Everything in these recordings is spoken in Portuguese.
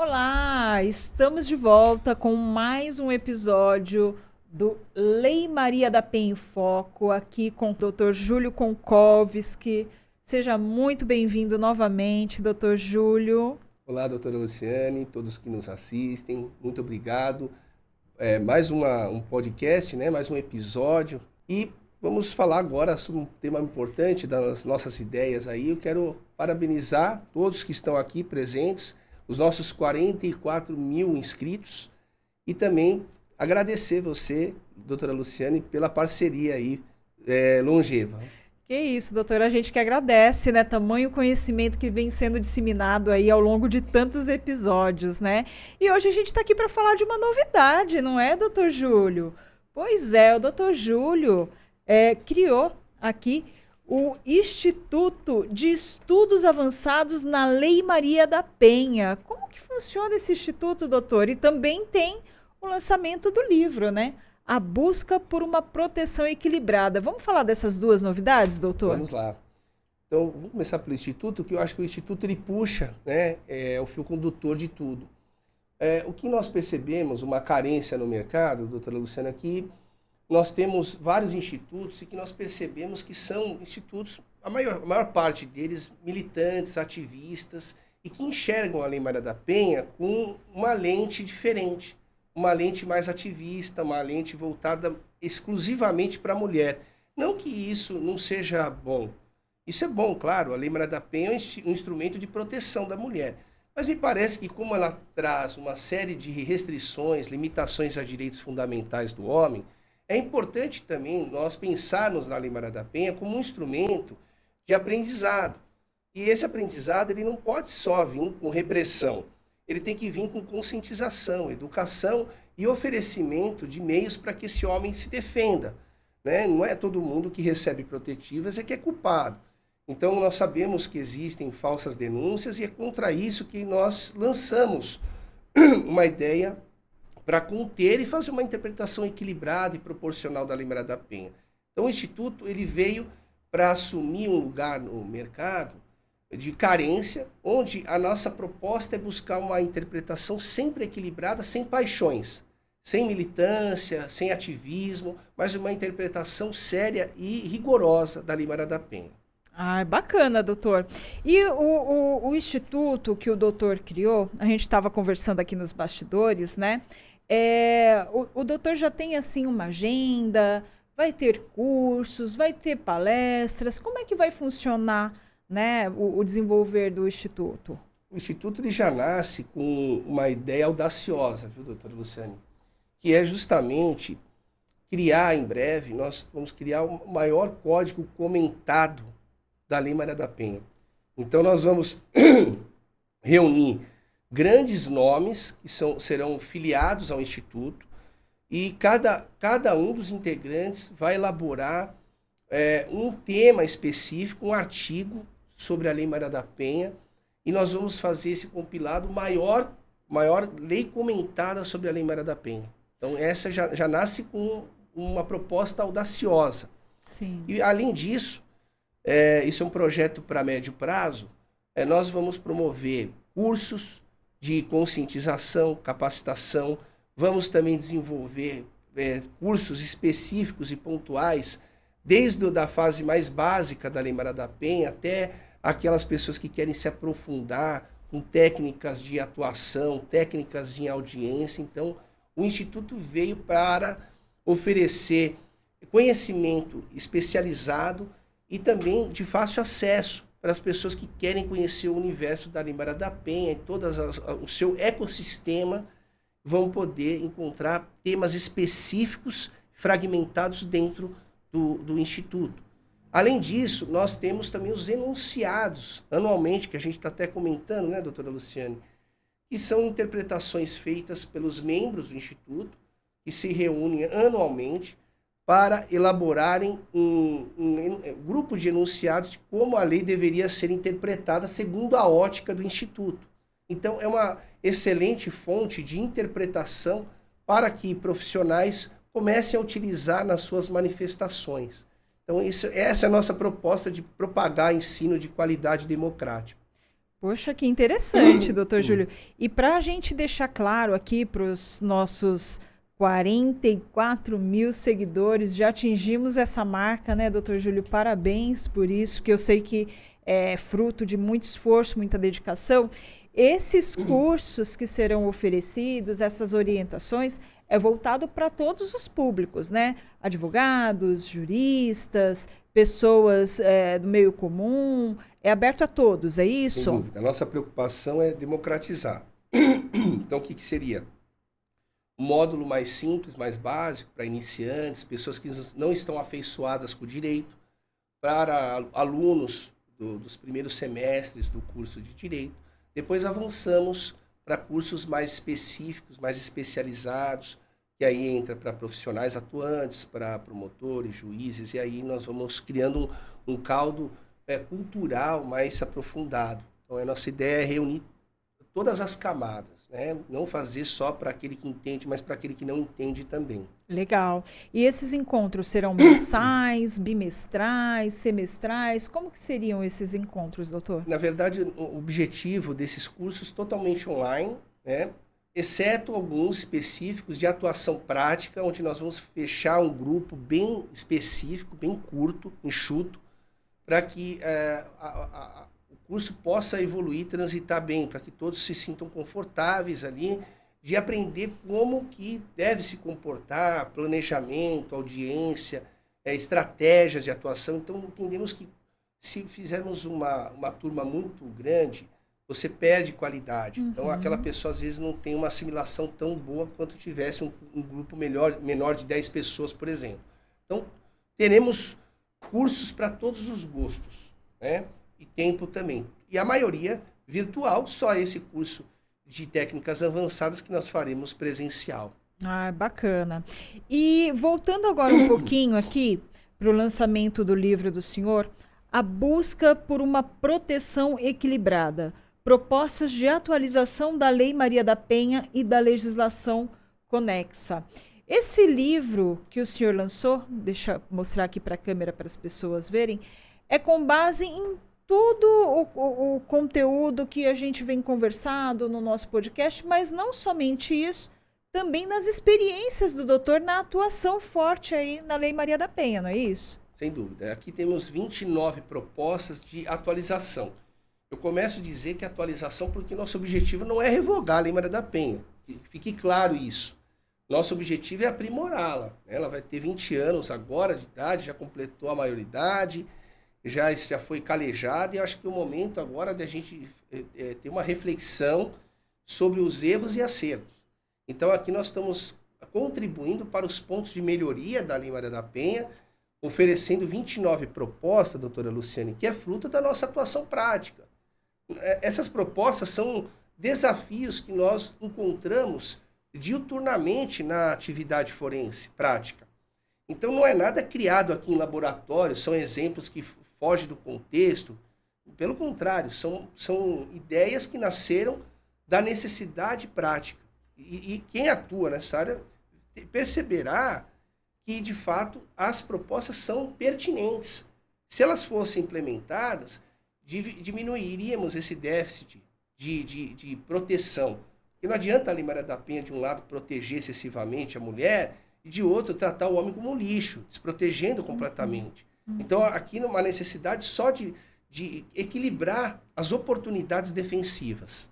Olá, estamos de volta com mais um episódio do Lei Maria da Penha em Foco, aqui com o Dr. Júlio Konkowski. Seja muito bem-vindo novamente, Dr. Júlio. Olá, doutora Luciane, todos que nos assistem, muito obrigado. Mais um podcast, né? Mais um episódio. E vamos falar agora sobre um tema importante das nossas ideias aí. Eu quero parabenizar todos que estão aqui presentes, os nossos 44 mil inscritos, e também agradecer você, doutora Luciane, pela parceria aí longeva. Que isso, doutora, a gente que agradece, né? Tamanho conhecimento que vem sendo disseminado aí ao longo de tantos episódios, né? E hoje a gente está aqui para falar de uma novidade, não é, doutor Júlio? Pois é, o doutor Júlio criou aqui o Instituto de Estudos Avançados na Lei Maria da Penha. Como que funciona esse instituto, doutor? E também tem o lançamento do livro, né? A busca por uma proteção equilibrada. Vamos falar dessas duas novidades, doutor? Vamos lá. Então, vamos começar pelo Instituto, que eu acho que o Instituto ele puxa, né, o fio condutor de tudo. O que nós percebemos, uma carência no mercado, doutora Luciana, aqui, nós temos vários institutos e que nós percebemos que são institutos, a maior parte deles, militantes, ativistas, e que enxergam a Lei Maria da Penha com uma lente diferente, uma lente mais ativista, uma lente voltada exclusivamente para a mulher. Não que isso não seja bom. Isso é bom, claro, a Lei Maria da Penha é um instrumento de proteção da mulher. Mas me parece que como ela traz uma série de restrições, limitações a direitos fundamentais do homem, é importante também nós pensarmos na Lei Maria da Penha como um instrumento de aprendizado. E esse aprendizado ele não pode só vir com repressão, ele tem que vir com conscientização, educação e oferecimento de meios para que esse homem se defenda, né? Não é todo mundo que recebe protetivas que é culpado. Então nós sabemos que existem falsas denúncias e é contra isso que nós lançamos uma ideia para conter e fazer uma interpretação equilibrada e proporcional da Lei Maria da Penha. Então o Instituto ele veio para assumir um lugar no mercado de carência, onde a nossa proposta é buscar uma interpretação sempre equilibrada, sem paixões, sem militância, sem ativismo, mas uma interpretação séria e rigorosa da Lei Maria da Penha. Ah, bacana, doutor. E o instituto que o doutor criou, a gente estava conversando aqui nos bastidores, né? O doutor já tem, assim, uma agenda, vai ter cursos, vai ter palestras, como é que vai funcionar, né, o desenvolver do Instituto? O Instituto ele já nasce com uma ideia audaciosa, viu, doutora Luciane? Que é justamente criar, em breve, nós vamos criar o maior código comentado da Lei Maria da Penha. Então nós vamos reunir grandes nomes que serão filiados ao Instituto e cada um dos integrantes vai elaborar um tema específico, um artigo sobre a Lei Maria da Penha, e nós vamos fazer esse compilado maior lei comentada sobre a Lei Maria da Penha. Então essa já nasce com uma proposta audaciosa. Sim. E além disso, isso é um projeto para médio prazo, nós vamos promover cursos de conscientização, capacitação, vamos também desenvolver cursos específicos e pontuais, desde a fase mais básica da Lei Maria da Penha até aquelas pessoas que querem se aprofundar com técnicas de atuação, técnicas em audiência. Então, o Instituto veio para oferecer conhecimento especializado e também de fácil acesso para as pessoas que querem conhecer o universo da Lei Maria da Penha e todo o seu ecossistema, vão poder encontrar temas específicos, fragmentados dentro do Instituto. Além disso, nós temos também os enunciados, anualmente, que a gente está até comentando, né, doutora Luciane, que são interpretações feitas pelos membros do Instituto, que se reúnem anualmente para elaborarem um grupo de enunciados de como a lei deveria ser interpretada segundo a ótica do Instituto. Então, é uma excelente fonte de interpretação para que profissionais comecem a utilizar nas suas manifestações. Então, essa é a nossa proposta de propagar ensino de qualidade democrática. Poxa, que interessante, doutor Júlio. E para a gente deixar claro aqui para os nossos 44 mil seguidores, já atingimos essa marca, né, doutor Júlio? Parabéns por isso, que eu sei que é fruto de muito esforço, muita dedicação. Esses cursos que serão oferecidos, essas orientações, é voltado para todos os públicos, né? Advogados, juristas, pessoas do meio comum, é aberto a todos, é isso? Sem dúvida. A nossa preocupação é democratizar. Então, o que seria? Um módulo mais simples, mais básico, para iniciantes, pessoas que não estão afeiçoadas com o direito, para alunos dos primeiros semestres do curso de direito. Depois avançamos para cursos mais específicos, mais especializados, que aí entra para profissionais atuantes, para promotores, juízes, e aí nós vamos criando um caldo cultural mais aprofundado. Então, a nossa ideia é reunir todas as camadas, né? Não fazer só para aquele que entende, mas para aquele que não entende também. Legal. E esses encontros serão mensais, bimestrais, semestrais? Como que seriam esses encontros, doutor? Na verdade, o objetivo desses cursos totalmente online, né? Exceto alguns específicos de atuação prática, onde nós vamos fechar um grupo bem específico, bem curto, enxuto, para que o curso possa evoluir, transitar bem, para que todos se sintam confortáveis ali, de aprender como que deve se comportar, planejamento, audiência, estratégias de atuação. Então, entendemos que se fizermos uma turma muito grande, você perde qualidade. Uhum. Então, aquela pessoa, às vezes, não tem uma assimilação tão boa quanto tivesse um grupo menor de 10 pessoas, por exemplo. Então, teremos cursos para todos os gostos, né? E tempo também. E a maioria virtual, só esse curso de técnicas avançadas que nós faremos presencial. Ah, bacana. E voltando agora um pouquinho aqui para o lançamento do livro do senhor, A Busca por uma Proteção Equilibrada, propostas de atualização da Lei Maria da Penha e da legislação conexa. Esse livro que o senhor lançou, deixa eu mostrar aqui para a câmera para as pessoas verem, é com base em todo o conteúdo que a gente vem conversando no nosso podcast, mas não somente isso, também nas experiências do doutor na atuação forte aí na Lei Maria da Penha, não é isso? Sem dúvida. Aqui temos 29 propostas de atualização. Eu começo a dizer que atualização porque nosso objetivo não é revogar a Lei Maria da Penha. Fique claro isso. Nosso objetivo é aprimorá-la. Ela vai ter 20 anos agora de idade, já completou a maioridade, já foi calejada, e acho que é o momento agora de a gente ter uma reflexão sobre os erros e acertos. Então aqui nós estamos contribuindo para os pontos de melhoria da Lei Maria da Penha, oferecendo 29 propostas, doutora Luciane, que é fruto da nossa atuação prática. Essas propostas são desafios que nós encontramos diuturnamente na atividade forense prática. Então não é nada criado aqui em laboratório, são exemplos que fogem do contexto. Pelo contrário, são ideias que nasceram da necessidade prática. E quem atua nessa área perceberá que, de fato, as propostas são pertinentes. Se elas fossem implementadas, diminuiríamos esse déficit de proteção. Porque não adianta a Lei Maria da Penha, de um lado, proteger excessivamente a mulher, e de outro, tratar o homem como um lixo, desprotegendo completamente. Então, aqui uma necessidade só de equilibrar as oportunidades defensivas.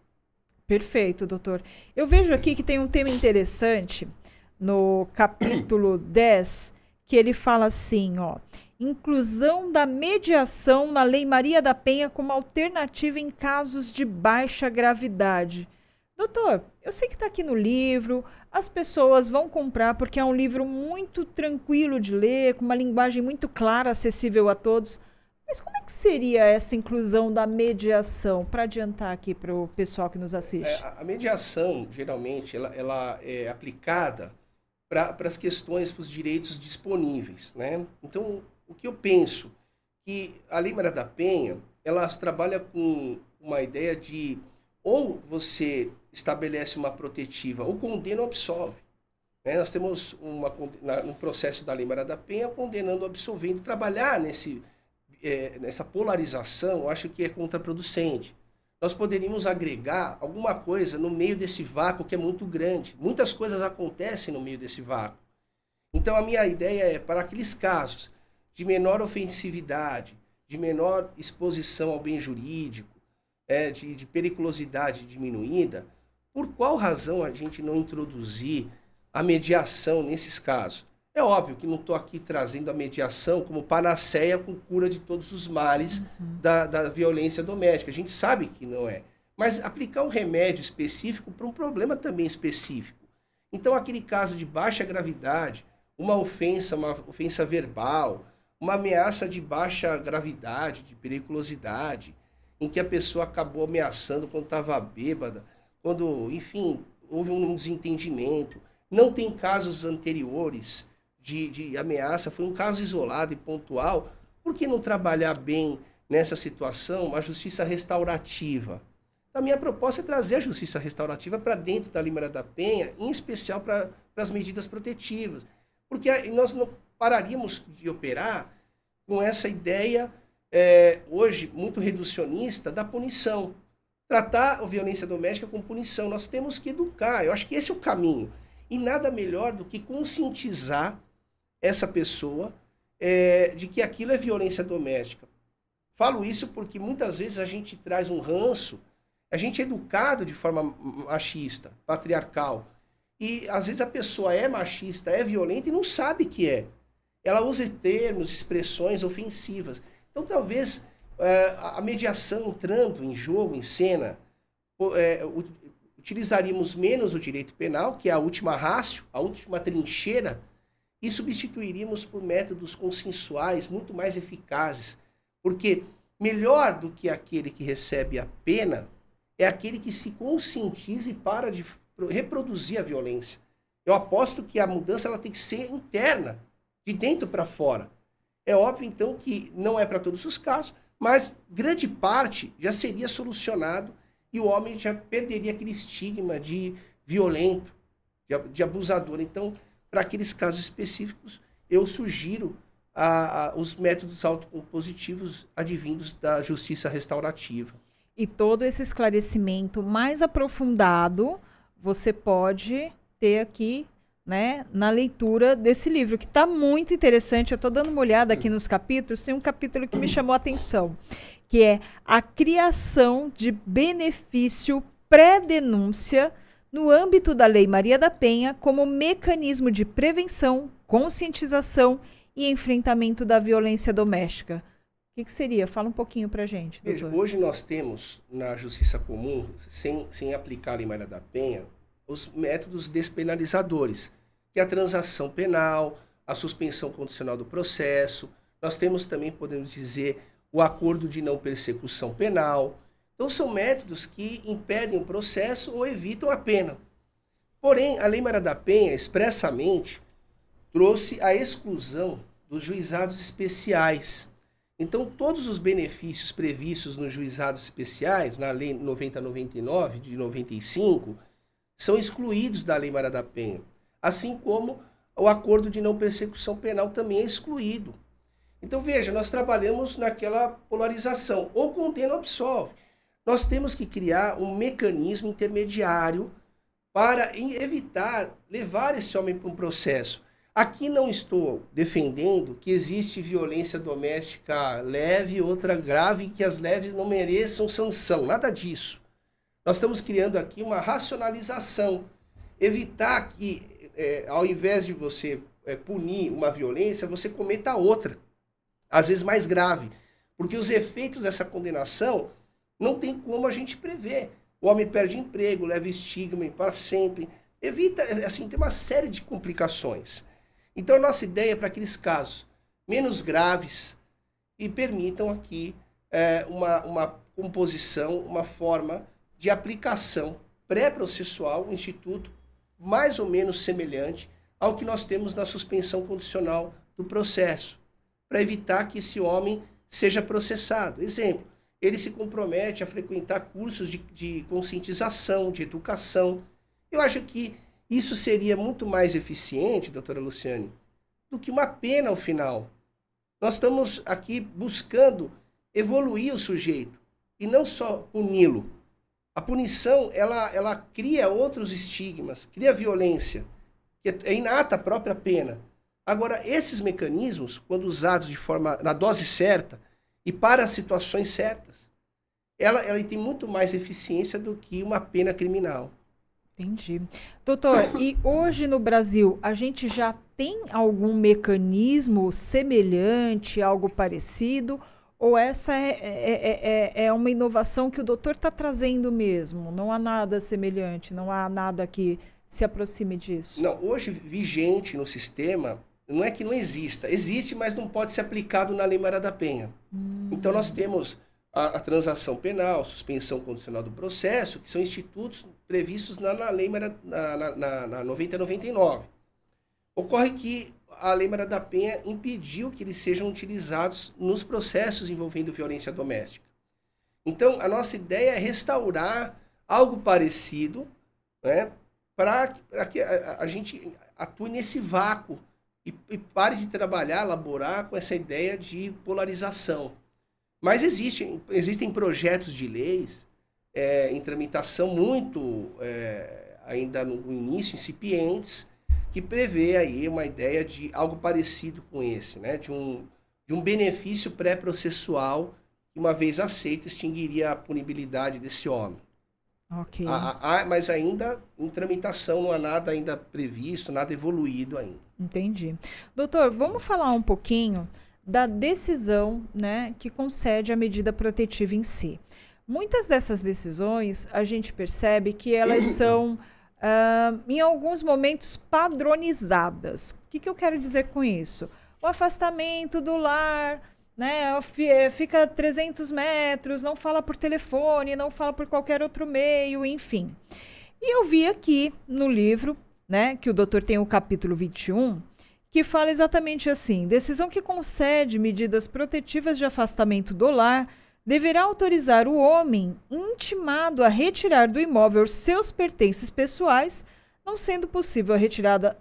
Perfeito, doutor. Eu vejo aqui que tem um tema interessante no capítulo 10, que ele fala assim, ó, inclusão da mediação na Lei Maria da Penha como alternativa em casos de baixa gravidade. Doutor, eu sei que está aqui no livro, as pessoas vão comprar porque é um livro muito tranquilo de ler, com uma linguagem muito clara, acessível a todos. Mas como é que seria essa inclusão da mediação, para adiantar aqui para o pessoal que nos assiste? A mediação, geralmente, ela é aplicada para as questões, para os direitos disponíveis, né? Então, o que eu penso? Que a Lei Maria da Penha, ela trabalha com uma ideia de ou você estabelece uma protetiva, ou condena ou absolve. Né? Nós temos um processo da Lei Maria da Penha condenando ou absolvendo. Trabalhar nessa polarização, eu acho que é contraproducente. nós poderíamos agregar alguma coisa no meio desse vácuo que é muito grande. Muitas coisas acontecem no meio desse vácuo. Então, a minha ideia é, para aqueles casos de menor ofensividade, de menor exposição ao bem jurídico, de periculosidade diminuída, por qual razão a gente não introduzir a mediação nesses casos? É óbvio que não estou aqui trazendo a mediação como panaceia com cura de todos os males da violência doméstica. A gente sabe que não é. Mas aplicar um remédio específico para um problema também específico. Então, aquele caso de baixa gravidade, uma ofensa verbal, uma ameaça de baixa gravidade, de periculosidade, em que a pessoa acabou ameaçando quando estava bêbada, quando, enfim, houve um desentendimento. Não tem casos anteriores de ameaça, foi um caso isolado e pontual. Por que não trabalhar bem nessa situação a justiça restaurativa? A minha proposta é trazer a justiça restaurativa para dentro da Lei Maria da Penha, em especial para as medidas protetivas. Porque nós não pararíamos de operar com essa ideia, hoje, muito reducionista, da punição. Tratar a violência doméstica com punição. Nós temos que educar. Eu acho que esse é o caminho. E nada melhor do que conscientizar essa pessoa de que aquilo é violência doméstica. Falo isso porque muitas vezes a gente traz um ranço, a gente é educado de forma machista, patriarcal. E às vezes a pessoa é machista, é violenta e não sabe que é. Ela usa termos, expressões ofensivas. Então talvez a mediação entrando em jogo, em cena, utilizaríamos menos o direito penal, que é a última ratio, a última trincheira, e substituiríamos por métodos consensuais muito mais eficazes. Porque melhor do que aquele que recebe a pena é aquele que se conscientiza e para de reproduzir a violência. Eu aposto que a mudança ela tem que ser interna, de dentro para fora. É óbvio, então, que não é para todos os casos, mas grande parte já seria solucionado e o homem já perderia aquele estigma de violento, de abusador. Então, para aqueles casos específicos, eu sugiro os métodos autocompositivos advindos da justiça restaurativa. E todo esse esclarecimento mais aprofundado você pode ter aqui, né, na leitura desse livro, que está muito interessante. Eu estou dando uma olhada aqui nos capítulos, tem um capítulo que me chamou a atenção, que é a criação de benefício pré-denúncia no âmbito da Lei Maria da Penha como mecanismo de prevenção, conscientização e enfrentamento da violência doméstica. O que seria? Fala um pouquinho para a gente, doutor. Veja, hoje nós temos na Justiça Comum, sem aplicar a Lei Maria da Penha, os métodos despenalizadores, que é a transação penal, a suspensão condicional do processo. Nós temos também, podemos dizer, o acordo de não persecução penal. Então, são métodos que impedem o processo ou evitam a pena. Porém, a Lei Maria da Penha, expressamente, trouxe a exclusão dos juizados especiais. Então, todos os benefícios previstos nos juizados especiais, na Lei 9099, de 95, são excluídos da Lei Maria da Penha. Assim como o acordo de não persecução penal também é excluído. Então, veja, nós trabalhamos naquela polarização, ou condena ou absolve. Nós temos que criar um mecanismo intermediário para evitar levar esse homem para um processo. Aqui não estou defendendo que existe violência doméstica leve e outra grave, que as leves não mereçam sanção, nada disso. Nós estamos criando aqui uma racionalização, evitar que, ao invés de você punir uma violência, você cometa outra, às vezes mais grave, porque os efeitos dessa condenação não tem como a gente prever. O homem perde emprego, leva estigma para sempre, evita, assim, tem uma série de complicações. Então, a nossa ideia é para aqueles casos menos graves e permitam aqui uma composição, uma forma de aplicação pré-processual, um instituto mais ou menos semelhante ao que nós temos na suspensão condicional do processo, para evitar que esse homem seja processado. Exemplo, ele se compromete a frequentar cursos de conscientização, de educação. Eu acho que isso seria muito mais eficiente, doutora Luciane, do que uma pena ao final. Nós estamos aqui buscando evoluir o sujeito e não só puni-lo. A punição, ela cria outros estigmas, cria violência, que é inata a própria pena. Agora, esses mecanismos, quando usados na dose certa e para as situações certas, ela tem muito mais eficiência do que uma pena criminal. Entendi. Doutor, e hoje no Brasil, a gente já tem algum mecanismo semelhante, algo parecido? Ou essa é uma inovação que o doutor está trazendo mesmo? Não há nada semelhante, não há nada que se aproxime disso? Não, hoje vigente no sistema, não é que não exista. Existe, mas não pode ser aplicado na Lei Maria da Penha. Então nós temos a transação penal, suspensão condicional do processo, que são institutos previstos na Lei Maria, na 9099. Ocorre que a Lei Maria da Penha impediu que eles sejam utilizados nos processos envolvendo violência doméstica. Então, a nossa ideia é restaurar algo parecido, né, para que a gente atue nesse vácuo e pare de trabalhar, elaborar com essa ideia de polarização. Mas existem projetos de leis em tramitação muito, ainda no início, incipientes, que prevê aí uma ideia de algo parecido com esse, né? De um benefício pré-processual que, uma vez aceito, extinguiria a punibilidade desse homem. Ok. Mas ainda em tramitação, não há nada ainda previsto, nada evoluído ainda. Entendi. Doutor, vamos falar um pouquinho da decisão, né, que concede a medida protetiva em si. Muitas dessas decisões, a gente percebe que elas são, em alguns momentos, padronizadas. O que eu quero dizer com isso? O afastamento do lar, né, fica 300 metros, não fala por telefone, não fala por qualquer outro meio, enfim. E eu vi aqui no livro, né, que o doutor tem o capítulo 21, que fala exatamente assim: decisão que concede medidas protetivas de afastamento do lar deverá autorizar o homem intimado a retirar do imóvel seus pertences pessoais, não sendo possível a retirada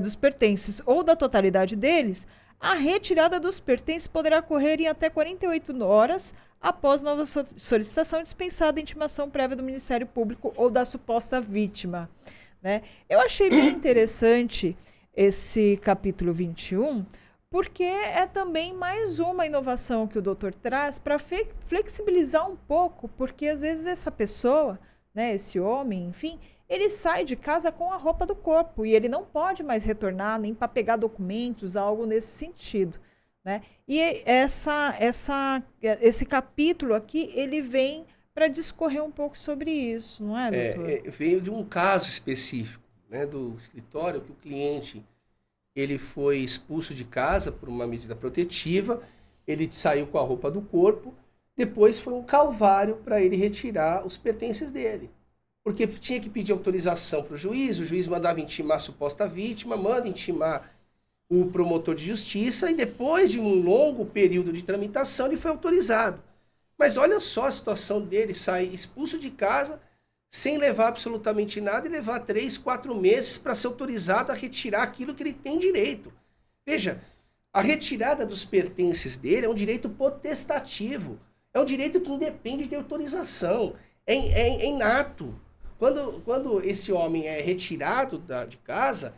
dos pertences ou da totalidade deles. A retirada dos pertences poderá ocorrer em até 48 horas após nova solicitação dispensada a intimação prévia do Ministério Público ou da suposta vítima, né? Eu achei bem interessante esse capítulo 21, porque é também mais uma inovação que o doutor traz para flexibilizar um pouco, porque às vezes essa pessoa, né, esse homem, enfim, ele sai de casa com a roupa do corpo e ele não pode mais retornar nem para pegar documentos, algo nesse sentido, né? E esse capítulo aqui, ele vem para discorrer um pouco sobre isso, não é, doutor? Veio de um caso específico, né, do escritório, que o cliente ele foi expulso de casa por uma medida protetiva, ele saiu com a roupa do corpo, depois foi um calvário para ele retirar os pertences dele. Porque tinha que pedir autorização para o juiz mandava intimar a suposta vítima, manda intimar o promotor de justiça e depois de um longo período de tramitação ele foi autorizado. Mas olha só a situação dele, sair expulso de casa sem levar absolutamente nada e levar 3, 4 meses para ser autorizado a retirar aquilo que ele tem direito. Veja, a retirada dos pertences dele é um direito potestativo, é um direito que independe de autorização, é inato. Quando esse homem é retirado de casa,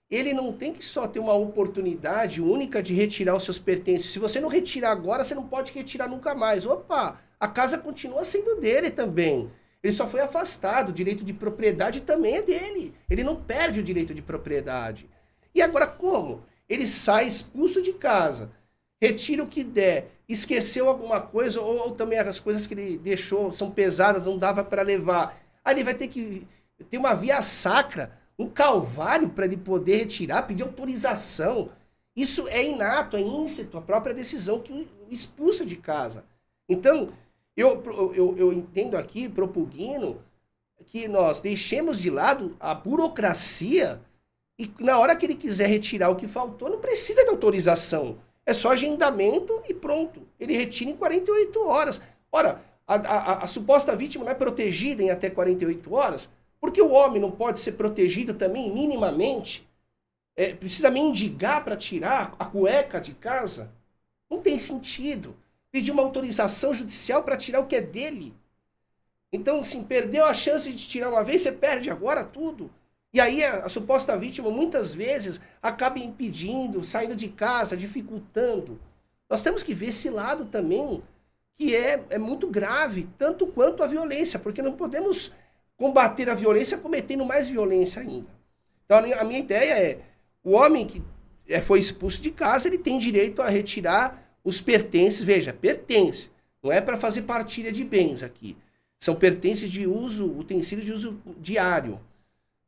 ele não tem que só ter uma oportunidade única de retirar os seus pertences. Se você não retirar agora, você não pode retirar nunca mais. Opa, a casa continua sendo dele também. Ele só foi afastado, o direito de propriedade também é dele. Ele não perde o direito de propriedade. E agora como? Ele sai expulso de casa, retira o que der, esqueceu alguma coisa, ou também as coisas que ele deixou são pesadas, não dava para levar. Aí ele vai ter que ter uma via sacra, um calvário para ele poder retirar, pedir autorização. Isso é inato, é íncito, a própria decisão que o expulsa de casa. Então, eu entendo aqui, propugno, que nós deixemos de lado a burocracia e na hora que ele quiser retirar o que faltou, não precisa de autorização. É só agendamento e pronto. Ele retira em 48 horas. Ora, a suposta vítima não é protegida em até 48 horas? Porque o homem não pode ser protegido também minimamente? Precisa mendigar para tirar a cueca de casa? Não tem sentido. pedir uma autorização judicial para tirar o que é dele. Então, assim, perdeu a chance de tirar uma vez, você perde agora tudo. E aí a suposta vítima, muitas vezes, acaba impedindo, saindo de casa, dificultando. Nós temos que ver esse lado também, que é muito grave, tanto quanto a violência, porque não podemos combater a violência cometendo mais violência ainda. Então, a minha ideia é, o homem que foi expulso de casa, ele tem direito a retirar os pertences, veja, pertence, não é para fazer partilha de bens aqui. São pertences de uso, utensílios de uso diário.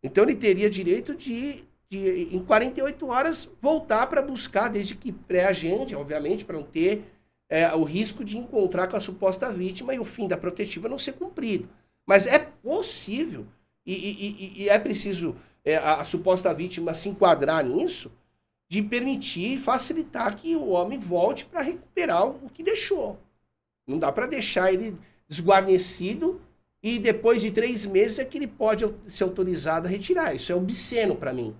Então ele teria direito de em 48 horas, voltar para buscar, desde que pré-agende, obviamente, para não ter o risco de encontrar com a suposta vítima e o fim da protetiva não ser cumprido. Mas é possível, e é preciso a suposta vítima se enquadrar nisso, de permitir, facilitar que o homem volte para recuperar o que deixou. Não dá para deixar ele desguarnecido e depois de 3 meses é que ele pode ser autorizado a retirar. Isso é obsceno para mim.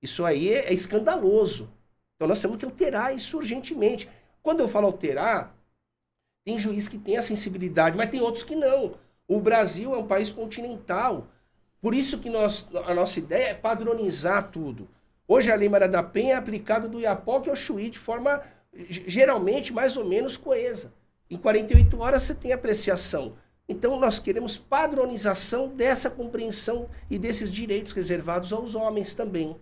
Isso aí é escandaloso. Então nós temos que alterar isso urgentemente. Quando eu falo alterar, tem juiz que tem a sensibilidade, mas tem outros que não. O Brasil é um país continental. Por isso que a nossa ideia é padronizar tudo. Hoje a Lei Maria da Penha é aplicada do Iapoque ao Chuí de forma, geralmente, mais ou menos coesa. Em 48 horas você tem apreciação. Então nós queremos padronização dessa compreensão e desses direitos reservados aos homens também.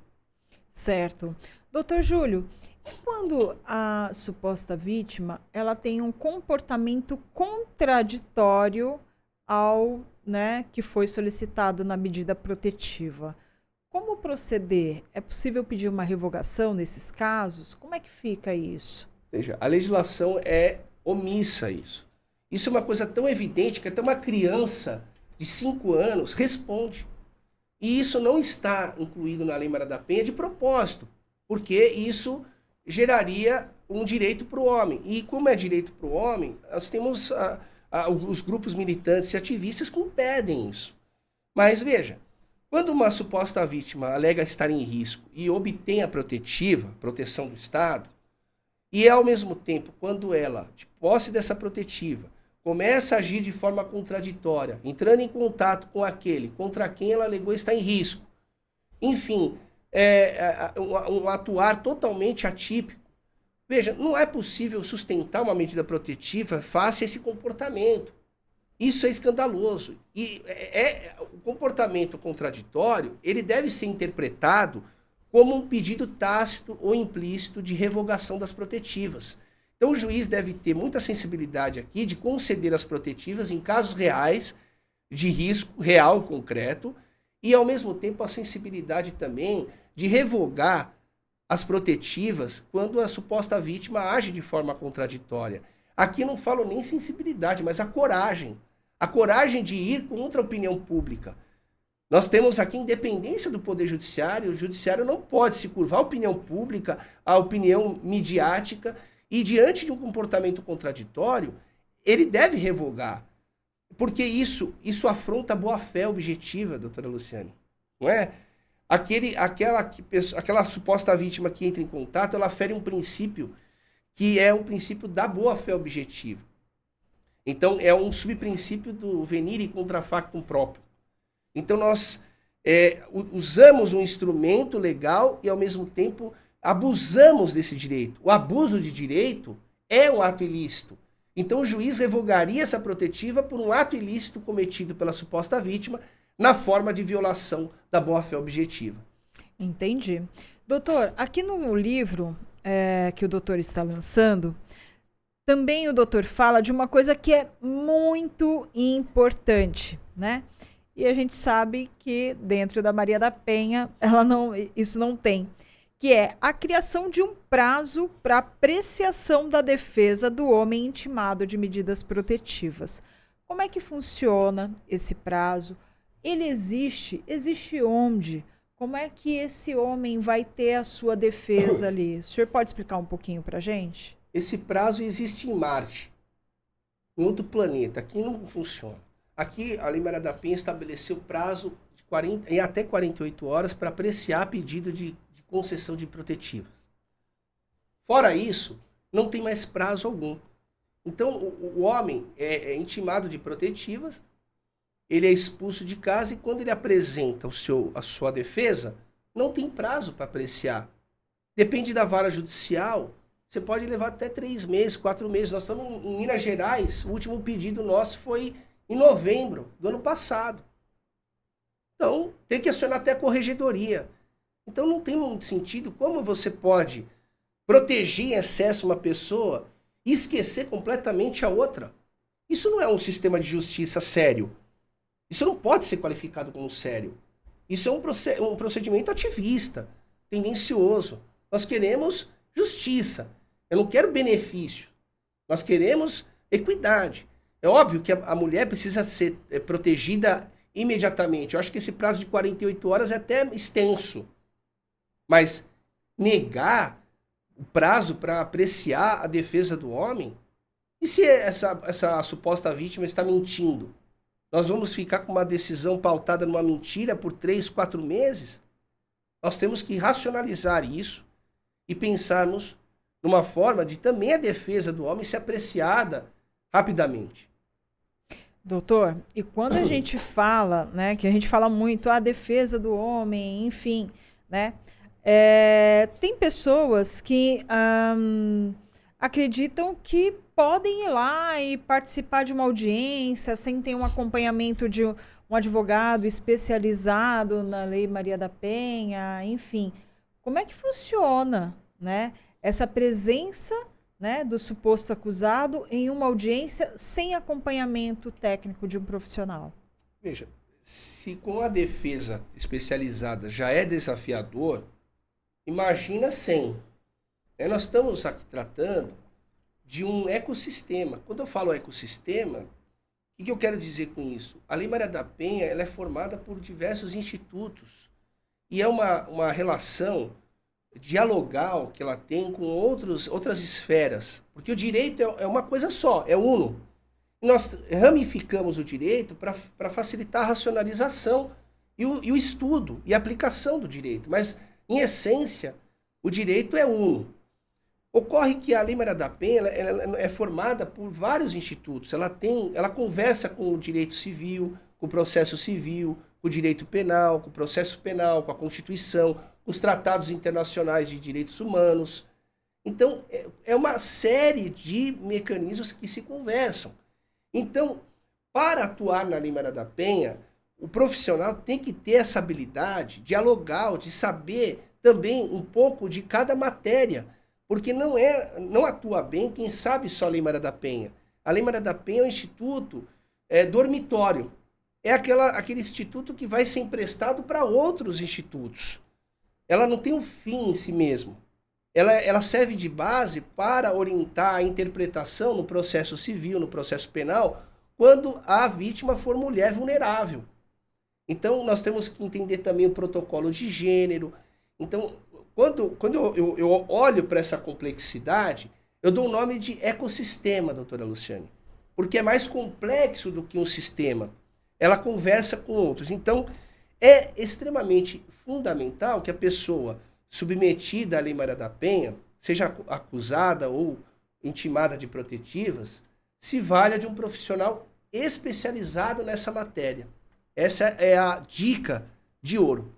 Certo. Doutor Júlio, e quando a suposta vítima ela tem um comportamento contraditório ao, que foi solicitado na medida protetiva? Como proceder? É possível pedir uma revogação nesses casos? Como é que fica isso? Veja, a legislação é omissa isso. Isso é uma coisa tão evidente que até uma criança de 5 anos responde. E isso não está incluído na Lei Maria da Penha de propósito, porque isso geraria um direito para o homem. E como é direito para o homem, nós temos os grupos militantes e ativistas que impedem isso. Mas veja, quando uma suposta vítima alega estar em risco e obtém a proteção do Estado, e ao mesmo tempo, quando ela, de posse dessa protetiva, começa a agir de forma contraditória, entrando em contato com aquele contra quem ela alegou estar em risco. Enfim, um atuar totalmente atípico. Veja, não é possível sustentar uma medida protetiva face a esse comportamento. Isso é escandaloso. E o comportamento contraditório, ele deve ser interpretado como um pedido tácito ou implícito de revogação das protetivas. Então o juiz deve ter muita sensibilidade aqui de conceder as protetivas em casos reais, de risco real e concreto, e ao mesmo tempo a sensibilidade também de revogar as protetivas quando a suposta vítima age de forma contraditória. Aqui não falo nem sensibilidade, mas a coragem. A coragem de ir contra a opinião pública. Nós temos aqui independência do Poder Judiciário, o Judiciário não pode se curvar à opinião pública, à opinião midiática, e diante de um comportamento contraditório, ele deve revogar. Porque isso afronta a boa-fé objetiva, doutora Luciane. Não é? Aquela suposta vítima que entra em contato, ela fere um princípio que é um princípio da boa-fé objetiva. Então, é um subprincípio do venire contra factum próprio. Então, nós usamos um instrumento legal e, ao mesmo tempo, abusamos desse direito. O abuso de direito é um ato ilícito. Então, o juiz revogaria essa protetiva por um ato ilícito cometido pela suposta vítima na forma de violação da boa-fé objetiva. Entendi. Doutor, aqui no livro que o doutor está lançando, também o doutor fala de uma coisa que é muito importante, né? E a gente sabe que dentro da Maria da Penha isso não tem, que é a criação de um prazo para apreciação da defesa do homem intimado de medidas protetivas. Como é que funciona esse prazo? Ele existe? Existe onde? Como é que esse homem vai ter a sua defesa ali? O senhor pode explicar um pouquinho para a gente? Esse prazo existe em Marte, em outro planeta. Aqui não funciona. Aqui, a Lei Maria da Penha estabeleceu prazo em até 48 horas para apreciar pedido de concessão de protetivas. Fora isso, não tem mais prazo algum. Então, o homem é intimado de protetivas, ele é expulso de casa e quando ele apresenta a sua defesa, não tem prazo para apreciar. Depende da vara judicial, você pode levar até 3 meses, 4 meses. Nós estamos em Minas Gerais, o último pedido nosso foi em novembro do ano passado. Então, tem que acionar até a corregedoria. Então, não tem muito sentido como você pode proteger em excesso uma pessoa e esquecer completamente a outra. Isso não é um sistema de justiça sério. Isso não pode ser qualificado como sério. Isso é um procedimento ativista, tendencioso. Nós queremos justiça. Eu não quero benefício. Nós queremos equidade. É óbvio que a mulher precisa ser protegida imediatamente. Eu acho que esse prazo de 48 horas é até extenso. Mas negar o prazo para apreciar a defesa do homem, e se essa suposta vítima está mentindo? Nós vamos ficar com uma decisão pautada numa mentira por 3, 4 meses? Nós temos que racionalizar isso e pensarmos numa forma de também a defesa do homem ser apreciada rapidamente. Doutor, e quando a gente fala, né, que a gente fala muito a defesa do homem, enfim, né, tem pessoas que acreditam que podem ir lá e participar de uma audiência sem ter um acompanhamento de um advogado especializado na Lei Maria da Penha, enfim. Como é que funciona, né, essa presença, né, do suposto acusado em uma audiência sem acompanhamento técnico de um profissional? Veja, se com a defesa especializada já é desafiador, imagina sem. Nós estamos aqui tratando de um ecossistema. Quando eu falo ecossistema, o que eu quero dizer com isso? A Lei Maria da Penha ela é formada por diversos institutos e é uma relação dialogal que ela tem com outras esferas. Porque o direito é uma coisa só, é uno. E nós ramificamos o direito para facilitar a racionalização e o estudo e a aplicação do direito. Mas, em essência, o direito é uno. Ocorre que a Lei Maria da Penha ela é formada por vários institutos. Ela conversa com o direito civil, com o processo civil, com o direito penal, com o processo penal, com a Constituição, com os tratados internacionais de direitos humanos. Então, é uma série de mecanismos que se conversam. Então, para atuar na Lei Maria da Penha, o profissional tem que ter essa habilidade dialogal, de saber também um pouco de cada matéria. Porque não atua bem quem sabe só a Lei Maria da Penha. A Lei Maria da Penha é um instituto dormitório. É aquele instituto que vai ser emprestado para outros institutos. Ela não tem um fim em si mesmo. Ela serve de base para orientar a interpretação no processo civil, no processo penal, quando a vítima for mulher vulnerável. Então, nós temos que entender também o protocolo de gênero. Então, quando eu olho para essa complexidade, eu dou o nome de ecossistema, doutora Luciane, porque é mais complexo do que um sistema. Ela conversa com outros. Então, é extremamente fundamental que a pessoa submetida à Lei Maria da Penha, seja acusada ou intimada de protetivas, se valha de um profissional especializado nessa matéria. Essa é a dica de ouro.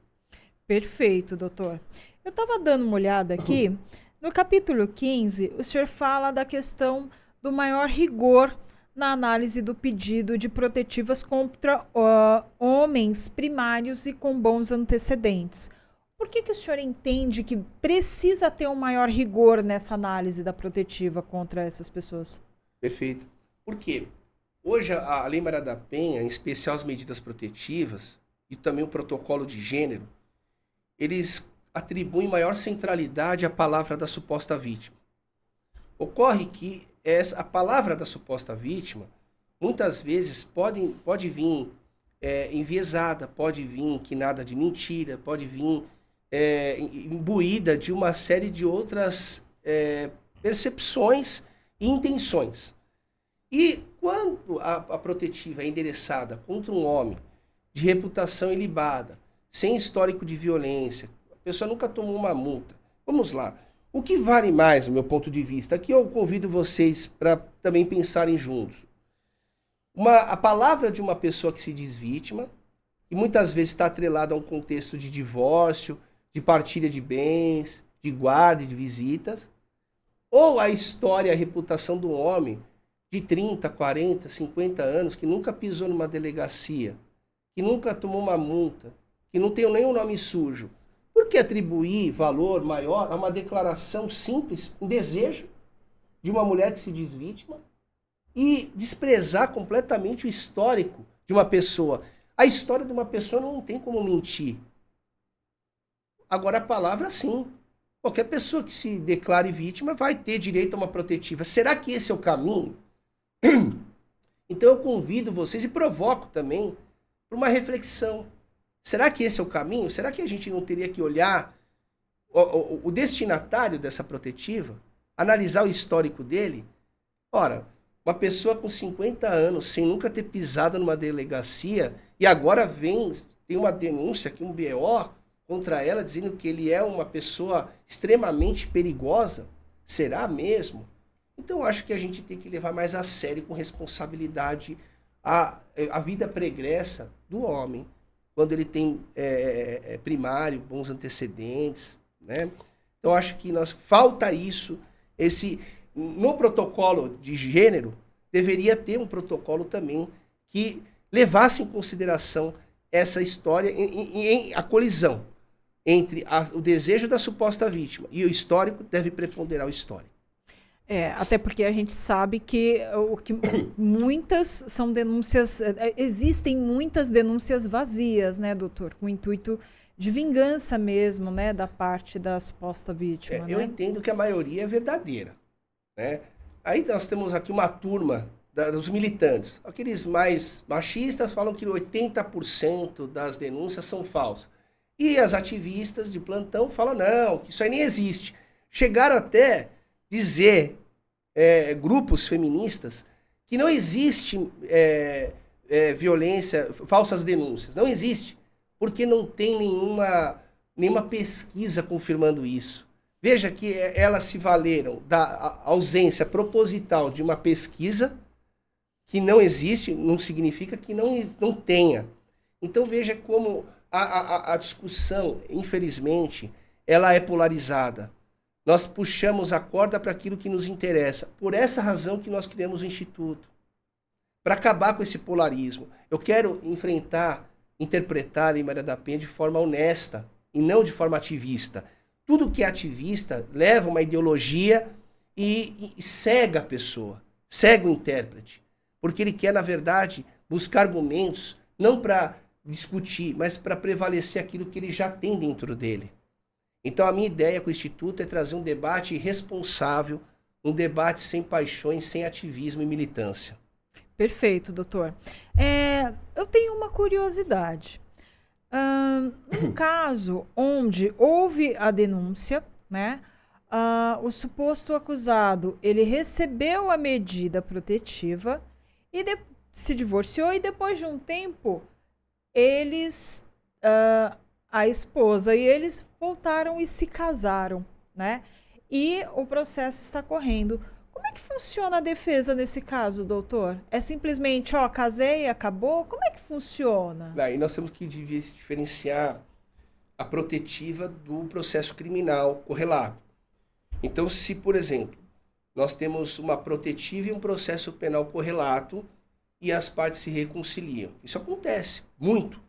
Perfeito, doutor. Eu estava dando uma olhada aqui. No capítulo 15, o senhor fala da questão do maior rigor na análise do pedido de protetivas contra homens primários e com bons antecedentes. Por que o senhor entende que precisa ter um maior rigor nessa análise da protetiva contra essas pessoas? Perfeito. Por quê? Hoje a Lei Maria da Penha, em especial as medidas protetivas e também o protocolo de gênero, eles atribuem maior centralidade à palavra da suposta vítima. Ocorre que a palavra da suposta vítima, muitas vezes pode vir enviesada, pode vir quinada de mentira, pode vir imbuída de uma série de outras percepções e intenções. E quando a protetiva é endereçada contra um homem de reputação ilibada, sem histórico de violência, a pessoa nunca tomou uma multa. Vamos lá. O que vale mais, do meu ponto de vista? Aqui eu convido vocês para também pensarem juntos. A palavra de uma pessoa que se diz vítima, e muitas vezes está atrelada a um contexto de divórcio, de partilha de bens, de guarda, de visitas, ou a história, a reputação do homem de 30, 40, 50 anos, que nunca pisou numa delegacia, que nunca tomou uma multa, que não tem nem um nome sujo. Por que atribuir valor maior a uma declaração simples, um desejo de uma mulher que se diz vítima, e desprezar completamente o histórico de uma pessoa? A história de uma pessoa não tem como mentir. Agora, a palavra, sim. Qualquer pessoa que se declare vítima vai ter direito a uma protetiva. Será que esse é o caminho? Então eu convido vocês e provoco também para uma reflexão. Será que esse é o caminho? Será que a gente não teria que olhar o destinatário dessa protetiva, analisar o histórico dele? Ora, uma pessoa com 50 anos, sem nunca ter pisado numa delegacia, e agora tem uma denúncia aqui, um BO, contra ela, dizendo que ele é uma pessoa extremamente perigosa. Será mesmo? Então eu acho que a gente tem que levar mais a sério, com responsabilidade, a vida pregressa do homem, quando ele tem primário, bons antecedentes, né? Então acho que falta isso. No protocolo de gênero, deveria ter um protocolo também que levasse em consideração essa história, a colisão entre o desejo da suposta vítima e o histórico deve preponderar o histórico. Até porque a gente sabe que muitas são denúncias, existem muitas denúncias vazias, né, doutor? Com o intuito de vingança mesmo, né, da parte da suposta vítima. Eu entendo que a maioria é verdadeira, né? Aí nós temos aqui uma turma dos militantes. Aqueles mais machistas falam que 80% das denúncias são falsas. E as ativistas de plantão falam, não, que isso aí nem existe. Chegaram até dizer, grupos feministas, que não existe violência, falsas denúncias. Não existe, porque não tem nenhuma pesquisa confirmando isso. Veja que elas se valeram da ausência proposital de uma pesquisa que não existe, não significa que não tenha. Então veja como a discussão, infelizmente, ela é polarizada. Nós puxamos a corda para aquilo que nos interessa. Por essa razão que nós criamos o Instituto. Para acabar com esse polarismo. Eu quero interpretar a Lei Maria da Penha de forma honesta e não de forma ativista. Tudo que é ativista leva uma ideologia e cega a pessoa, cega o intérprete. Porque ele quer, na verdade, buscar argumentos, não para discutir, mas para prevalecer aquilo que ele já tem dentro dele. Então a minha ideia com o Instituto é trazer um debate responsável, um debate sem paixões, sem ativismo e militância. Perfeito, doutor. Eu tenho uma curiosidade. Num caso onde houve a denúncia, né, o suposto acusado ele recebeu a medida protetiva e se divorciou e depois de um tempo a esposa e eles voltaram e se casaram, né? E o processo está correndo. Como é que funciona a defesa nesse caso, doutor? É simplesmente, casei e acabou? Como é que funciona? Aí nós temos que diferenciar a protetiva do processo criminal correlato. Então, se, por exemplo, nós temos uma protetiva e um processo penal correlato e as partes se reconciliam. Isso acontece muito.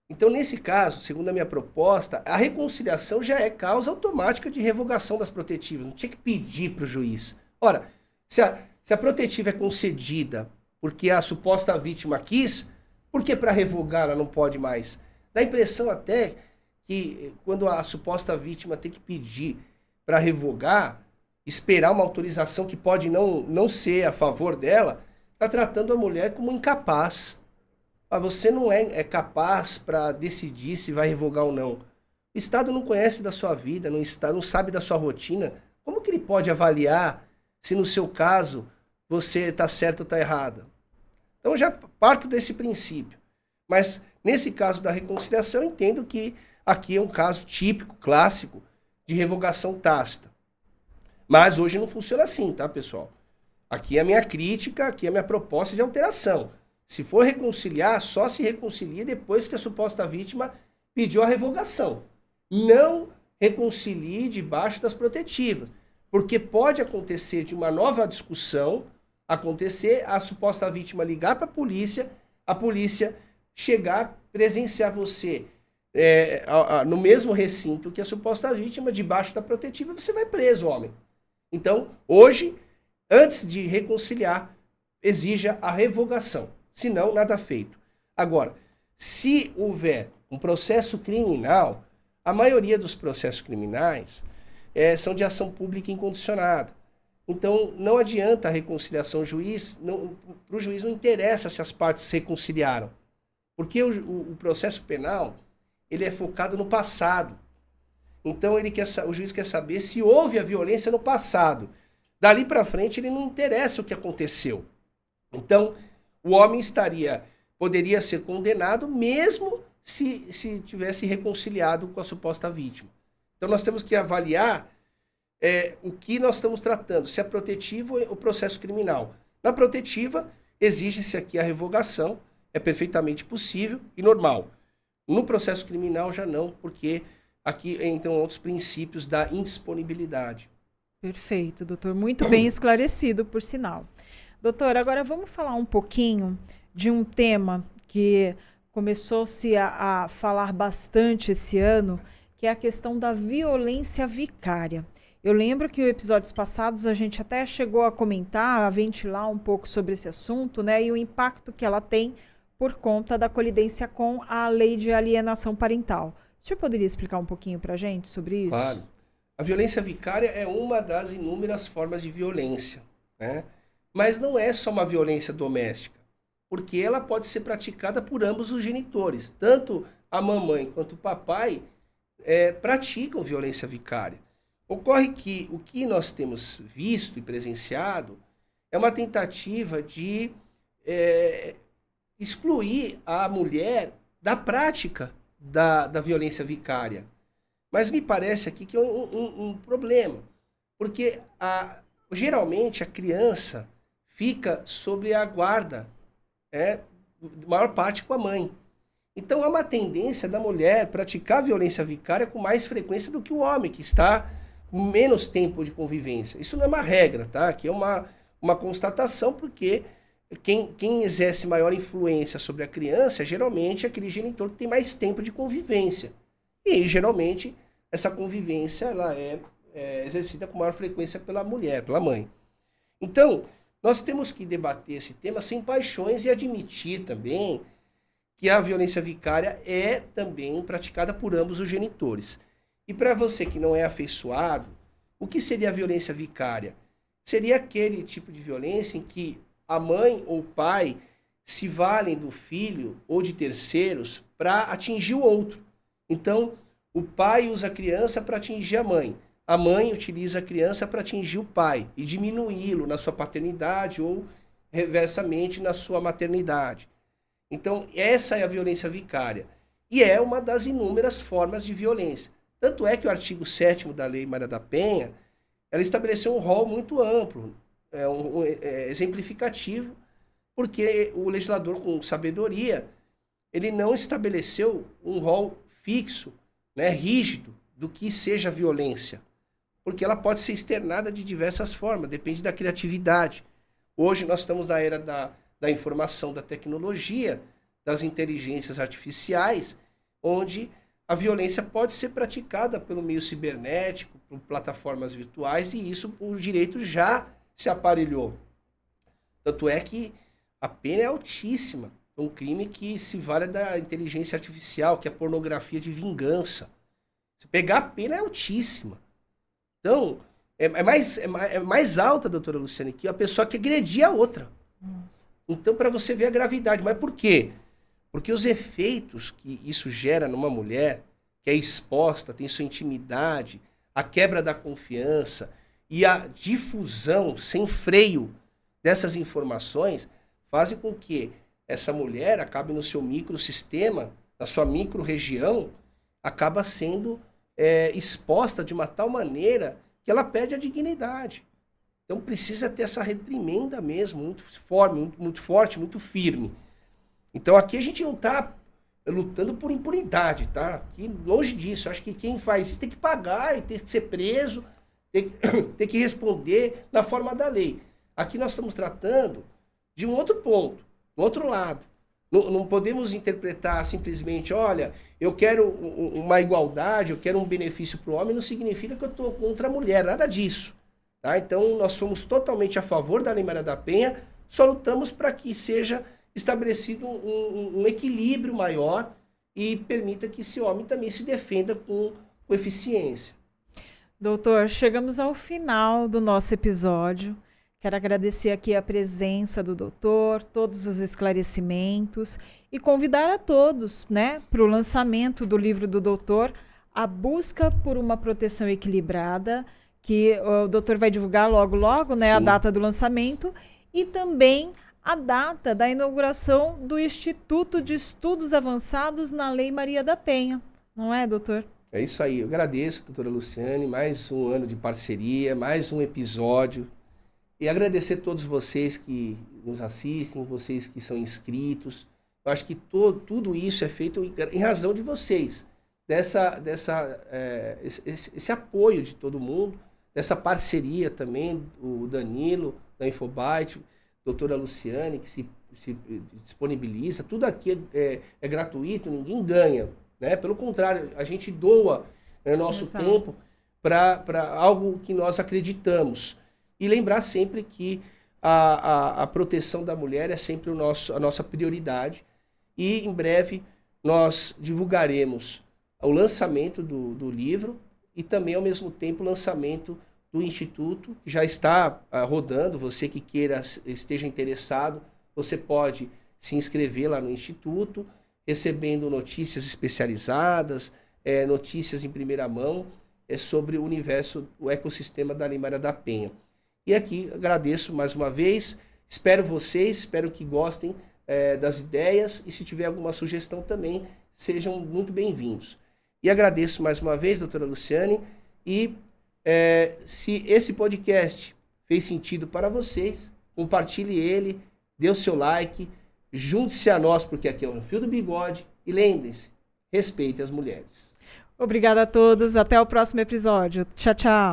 Então, nesse caso, segundo a minha proposta, a reconciliação já é causa automática de revogação das protetivas. Não tinha que pedir para o juiz. Ora, se a protetiva é concedida porque a suposta vítima quis, por que para revogar ela não pode mais? Dá a impressão até que quando a suposta vítima tem que pedir para revogar, esperar uma autorização que pode não ser a favor dela, está tratando a mulher como incapaz. Você não é capaz para decidir se vai revogar ou não. O Estado não conhece da sua vida, não sabe da sua rotina. Como que ele pode avaliar se no seu caso você está certo ou está errado? Então eu já parto desse princípio. Mas nesse caso da reconciliação, eu entendo que aqui é um caso típico, clássico, de revogação tácita. Mas hoje não funciona assim, tá, pessoal? Aqui é a minha crítica, aqui é a minha proposta de alteração. Se for reconciliar, só se reconcilia depois que a suposta vítima pediu a revogação. Não reconcilie debaixo das protetivas. Porque pode acontecer de uma nova discussão, acontecer a suposta vítima ligar para a polícia chegar, presenciar você no mesmo recinto que a suposta vítima, debaixo da protetiva, você vai preso, homem. Então, hoje, antes de reconciliar, exija a revogação. Senão, nada feito. Agora, se houver um processo criminal, a maioria dos processos criminais são de ação pública incondicionada. Então, não adianta a reconciliação. Para o juiz não interessa se as partes se reconciliaram. Porque o processo penal ele é focado no passado. Então, o juiz quer saber se houve a violência no passado. Dali para frente, ele não interessa o que aconteceu. Então, o homem poderia ser condenado mesmo se tivesse reconciliado com a suposta vítima. Então, nós temos que avaliar o que nós estamos tratando, se é protetivo ou processo criminal. Na protetiva, exige-se aqui a revogação, é perfeitamente possível e normal. No processo criminal, já não, porque aqui entram outros princípios da indisponibilidade. Perfeito, doutor. Muito bem esclarecido, por sinal. Doutor, agora vamos falar um pouquinho de um tema que começou-se a falar bastante esse ano, que é a questão da violência vicária. Eu lembro que em episódios passados a gente até chegou a comentar, a ventilar um pouco sobre esse assunto, né, e o impacto que ela tem por conta da colidência com a lei de alienação parental. O senhor poderia explicar um pouquinho para a gente sobre isso? Claro. A violência vicária é uma das inúmeras formas de violência, né? Mas não é só uma violência doméstica, porque ela pode ser praticada por ambos os genitores. Tanto a mamãe quanto o papai praticam violência vicária. Ocorre que o que nós temos visto e presenciado é uma tentativa de excluir a mulher da prática da violência vicária. Mas me parece aqui que é um problema, porque geralmente a criança fica sob a guarda, maior parte com a mãe. Então há uma tendência da mulher praticar violência vicária com mais frequência do que o homem, que está com menos tempo de convivência. Isso não é uma regra, tá? Aqui é uma constatação, porque quem exerce maior influência sobre a criança é geralmente aquele genitor que tem mais tempo de convivência. E geralmente essa convivência ela é exercida com maior frequência pela mulher, pela mãe. Então, nós temos que debater esse tema sem paixões e admitir também que a violência vicária é também praticada por ambos os genitores. E para você que não é afeiçoado, o que seria a violência vicária? Seria aquele tipo de violência em que a mãe ou o pai se valem do filho ou de terceiros para atingir o outro. Então, o pai usa a criança para atingir a mãe utiliza a criança para atingir o pai e diminuí-lo na sua paternidade ou, reversamente, na sua maternidade. Então, essa é a violência vicária. E é uma das inúmeras formas de violência. Tanto é que o artigo 7º da Lei Maria da Penha, ela estabeleceu um rol muito amplo, exemplificativo, porque o legislador, com sabedoria, ele não estabeleceu um rol fixo, rígido, do que seja violência. Porque ela pode ser externada de diversas formas, depende da criatividade. Hoje nós estamos na era da informação, da tecnologia, das inteligências artificiais, onde a violência pode ser praticada pelo meio cibernético, por plataformas virtuais, e isso o direito já se aparelhou. Tanto é que a pena é altíssima. É um crime que se vale da inteligência artificial, que é a pornografia de vingança. Se pegar, a pena é altíssima. Então, é mais alta, doutora Luciane, que a pessoa que agredia a outra. Nossa. Então, para você ver a gravidade. Mas por quê? Porque os efeitos que isso gera numa mulher, que é exposta, tem sua intimidade, a quebra da confiança e a difusão sem freio dessas informações, fazem com que essa mulher acabe no seu microsistema, na sua micro-região, acaba sendo exposta de uma tal maneira que ela perde a dignidade. Então precisa ter essa reprimenda mesmo, muito forte, muito firme. Então aqui a gente não está lutando por impunidade, tá? Aqui, longe disso. Acho que quem faz isso tem que pagar e tem que ser preso, tem que responder na forma da lei. Aqui nós estamos tratando de um outro ponto, do outro lado. Não podemos interpretar simplesmente, olha, eu quero uma igualdade, eu quero um benefício para o homem, não significa que eu estou contra a mulher, nada disso. Tá? Então, nós somos totalmente a favor da Lei Maria da Penha, só lutamos para que seja estabelecido um equilíbrio maior e permita que esse homem também se defenda com eficiência. Doutor, chegamos ao final do nosso episódio. Quero agradecer aqui a presença do doutor, todos os esclarecimentos e convidar a todos, né, para o lançamento do livro do doutor, A Busca por uma Proteção Equilibrada, que o doutor vai divulgar logo, né, a data do lançamento e também a data da inauguração do Instituto de Estudos Avançados na Lei Maria da Penha. Não é, doutor? É isso aí. Eu agradeço, doutora Luciane, mais um ano de parceria, mais um episódio. E agradecer a todos vocês que nos assistem, vocês que são inscritos. Eu acho que tudo isso é feito em razão de vocês, esse apoio de todo mundo, dessa parceria também, o Danilo, da Infobyte, doutora Luciane, que se disponibiliza. Tudo aqui é gratuito, ninguém ganha, né? Pelo contrário, a gente doa nosso tempo para algo que nós acreditamos. E lembrar sempre que a proteção da mulher é sempre a nossa prioridade. E em breve nós divulgaremos o lançamento do livro e também, ao mesmo tempo, o lançamento do Instituto, que já está rodando. Você que esteja interessado, você pode se inscrever lá no Instituto, recebendo notícias especializadas, notícias em primeira mão sobre o universo, o ecossistema da Lei Maria da Penha. E aqui agradeço mais uma vez, espero que gostem das ideias e se tiver alguma sugestão também, sejam muito bem-vindos. E agradeço mais uma vez, doutora Luciane, e se esse podcast fez sentido para vocês, compartilhe ele, dê o seu like, junte-se a nós, porque aqui é o Fio do Bigode, e lembre-se, respeite as mulheres. Obrigada a todos, até o próximo episódio. Tchau, tchau.